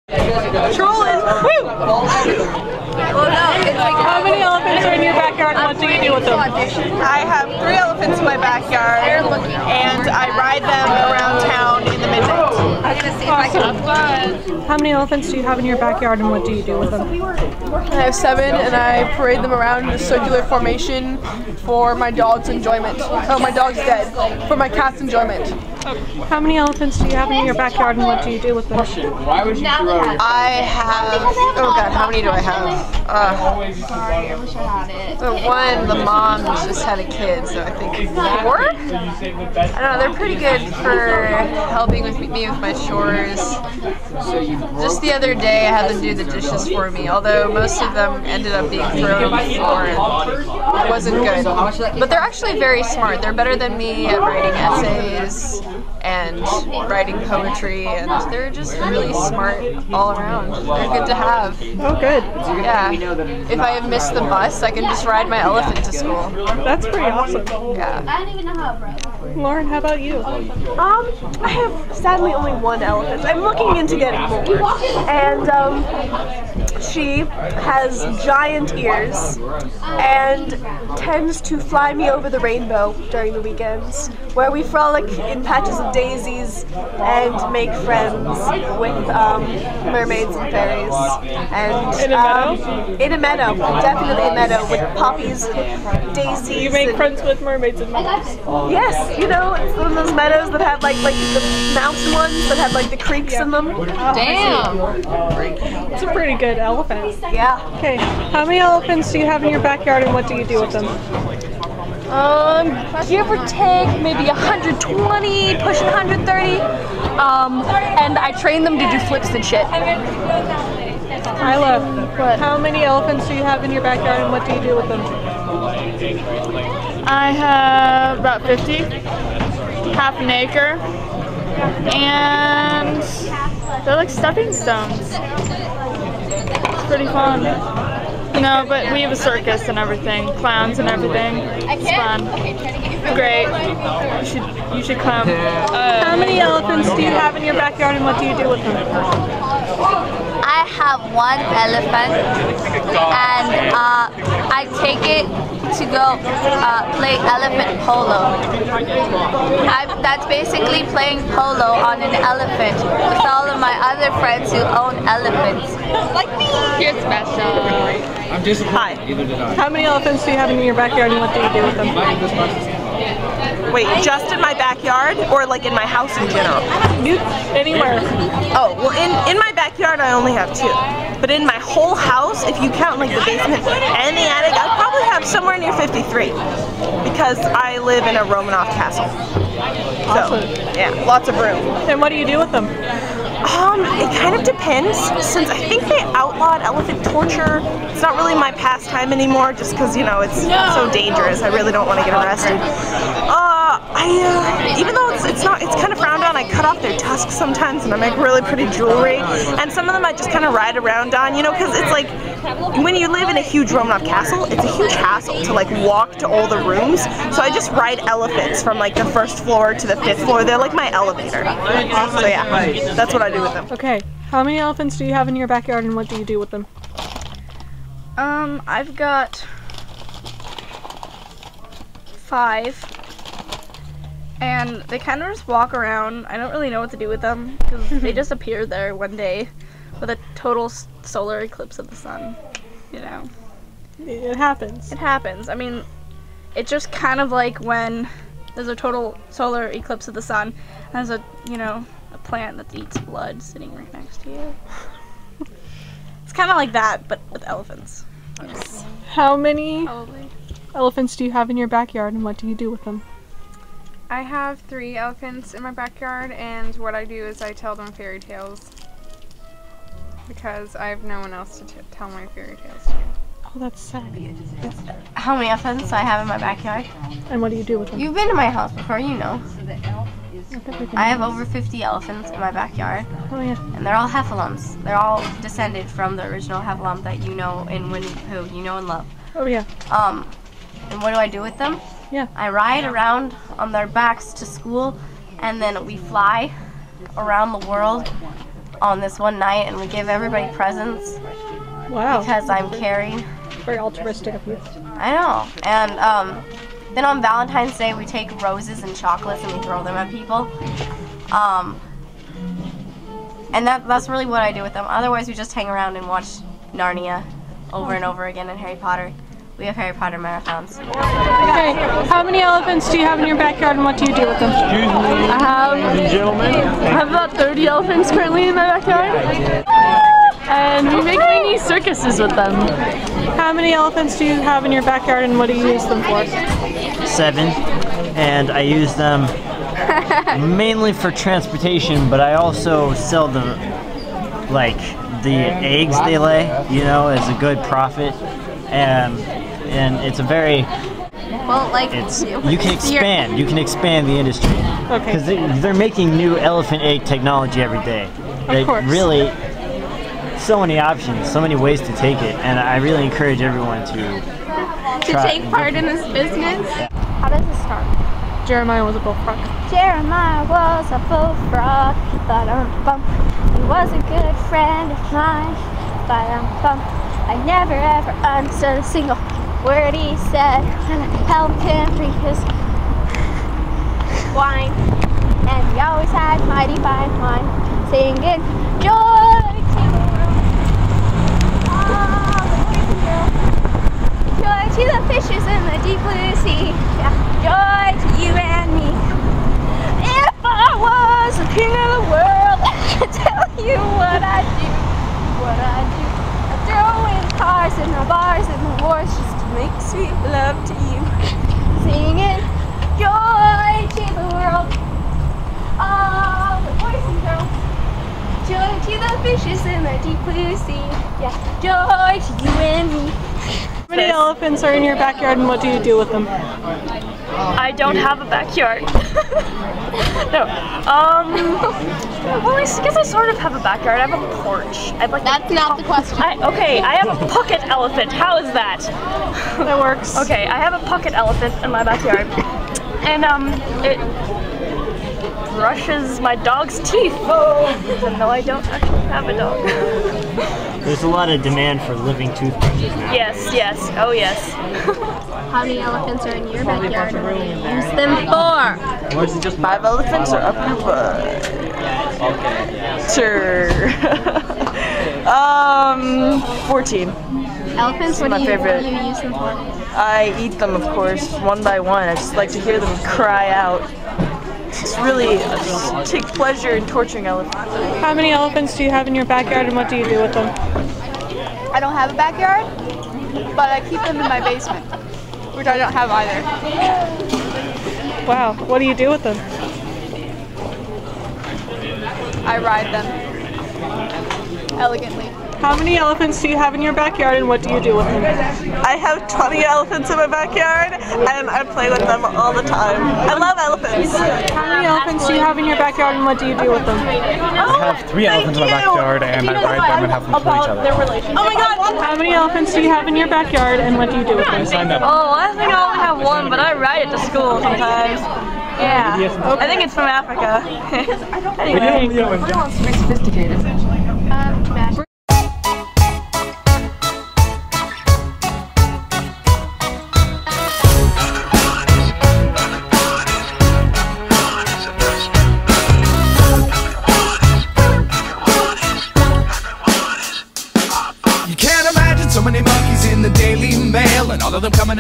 Trolling! Woo! Well, no, it's like How many elephants are in your backyard and what do you do with them? I have 3 elephants in my backyard and I ride them around town in the midnight. I'm gonna see if I can. How many elephants do you have in your backyard and what do you do with them? I have 7 and I parade them around in a circular formation for my dog's enjoyment. Oh, my dog's dead. For my cat's enjoyment. How many elephants do you have in your backyard and what do you do with them? Why would you throw it? I have, oh god, how many do I have? Sorry, I wish I had it. The one, the mom just had a kid, so I think 4? I don't know, they're pretty good for helping with me with my chores. Just the other day I had them do the dishes for me, although most of them ended up being thrown on the floor and it wasn't good. But they're actually very smart. They're better than me at writing essays and writing poetry, and they're just really smart all around. They're good to have. Oh, good. Yeah. If I have missed the bus, I can just ride my elephant to school. That's pretty awesome. Yeah. I don't even know how it broke. Lauren, how about you? I have sadly only 1 elephant. I'm looking into getting more. And she has giant ears and tends to fly me over the rainbow during the weekends, where we frolic in patches of daisies and make friends with mermaids and fairies. And In a meadow? In a meadow, definitely a meadow with poppies, daisies. You make and- friends with mermaids and meadows. Yes, you know, it's one of those meadows that have like the mountain ones that have like the creeks in them. Damn! It's a pretty good elephant. Yeah. Okay, how many elephants do you have in your backyard and what do you do with them? Give or take maybe 120, pushing 130. And I train them to do flips and shit. Isla, how many elephants do you have in your backyard and what do you do with them? I have about 50, half an acre, and they're like stepping stones. It's pretty fun. You know, but we have a circus and everything, clowns and everything. It's fun. Great. You should come. How many elephants do you have in your backyard and what do you do with them? I have 1 elephant and I take it to go play elephant polo. That's basically playing polo on an elephant with all of my other friends who own elephants. Like me! You're special. I'm disappointed. Hi. Either did I. How many elephants do you have in your backyard and what do you do with them? Wait, just in my backyard or like in my house in general? Anywhere. Oh, well in my backyard I only have 2. But in my whole house, if you count like the basement and the attic, I probably have somewhere near 53. Because I live in a Romanov castle. So, Awesome. yeah, lots of room. And what do you do with them? It kind of depends, since I think they outlawed elephant torture. It's not really my pastime anymore, just because, you know, it's so dangerous. I really don't want to get arrested. Even though it's kind of frowned on, I cut off their tusks sometimes, and I make really pretty jewelry. And some of them I just kind of ride around on, you know, because it's like, when you live in a huge Romanov castle, it's a huge hassle to like walk to all the rooms. So I just ride elephants from like the 1st floor to the 5th floor. They're like my elevator. So yeah, that's what I do with them. Okay, how many elephants do you have in your backyard and what do you do with them? I've got 5. And they kind of just walk around. I don't really know what to do with them because they just appeared there one day with a total solar eclipse of the sun, you know. It happens. It happens. I mean, it's just kind of like when there's a total solar eclipse of the sun and there's a, you know, a plant that eats blood sitting right next to you. It's kind of like that, but with elephants. Yes. How many Probably. elephants do you have in your backyard and what do you do with them? I have 3 elephants in my backyard, and what I do is I tell them fairy tales because I have no one else to tell my fairy tales to. Oh, that's sad. How many elephants I have in my backyard? And what do you do with them? You've been to my house before, you know. I have over 50 elephants in my backyard, Oh yeah. and they're all heffalumps. They're all descended from the original heffalump that you know in Winnie the Pooh, you know and love. Oh yeah. And what do I do with them? Yeah. I ride around on their backs to school, and then we fly around the world on this one night, and we give everybody presents Wow. because I'm caring. Very altruistic of you. I know. And then on Valentine's Day, we take roses and chocolates and we throw them at people. And that's really what I do with them. Otherwise, we just hang around and watch Narnia over and over again and Harry Potter. We have Harry Potter marathons. Okay, how many elephants do you have in your backyard and what do you do with them? I have about 30 elephants currently in my backyard. And we make mini circuses with them. How many elephants do you have in your backyard and what do you use them for? 7, and I use them mainly for transportation, but I also sell them, like, the eggs they lay, you know, as a good profit. And it's a very, Well, like, you can expand the industry. Okay. Because they're making new elephant egg technology every day. Of course. Really, so many options, so many ways to take it, and I really encourage everyone to take part in this business. How does it start? Jeremiah was a bullfrog. Jeremiah was a bullfrog. Ba-dum-bum. He was a good friend of mine. Ba-dum-bum. I never ever understood a single word he said, and I helped him drink his wine. And he always had mighty fine wine, singing joy to the world. Oh, the boys and girls. Joy to the fishes in the deep blue sea. Yeah. Joy to you and me. If I was the king of the world, I could tell you what I do. What I do. Throw in cars and the bars and the wars just to make sweet love to you. Singing joy to the world. All the boys and girls. Joy to the fishes in the deep blue sea. Yeah, joy to you and me. How many elephants are in your backyard and what do you do with them? I don't have a backyard. No. Well, I guess I sort of have a backyard. I have a porch. I have like That's not the question. Okay, I have a pocket elephant. How is that? That works. Okay, I have a pocket elephant in my backyard. And it brushes my dog's teeth. Even though I don't actually have a dog. There's a lot of demand for living toothbrushes now. Yes, yes. Oh, yes. How many elephants are in your backyard and what do you use them for? 5 elephants are up your butt. Sure. 14. Elephants, what do you use them for? I eat them, of course, one by one. I just like to hear them cry out. It's really, I take pleasure in torturing elephants. How many elephants do you have in your backyard and what do you do with them? I don't have a backyard, but I keep them in my basement, which I don't have either. Wow, what do you do with them? I ride them elegantly. How many elephants do you have in your backyard and what do you do with them? I have 20 elephants in my backyard and I play with them all the time. I love elephants. How many elephants do you have in your backyard and what do you do with them? I have 3 elephants in my backyard and I ride them and have them kill each other. Oh my god! How many elephants do you have in your backyard and what do you do with them? Oh, I think I only have one, but I ride it to school sometimes. Yeah. I think it's from Africa. Anyway. Sophisticated. You can't imagine so many monkeys in the Daily Mail and all of them coming in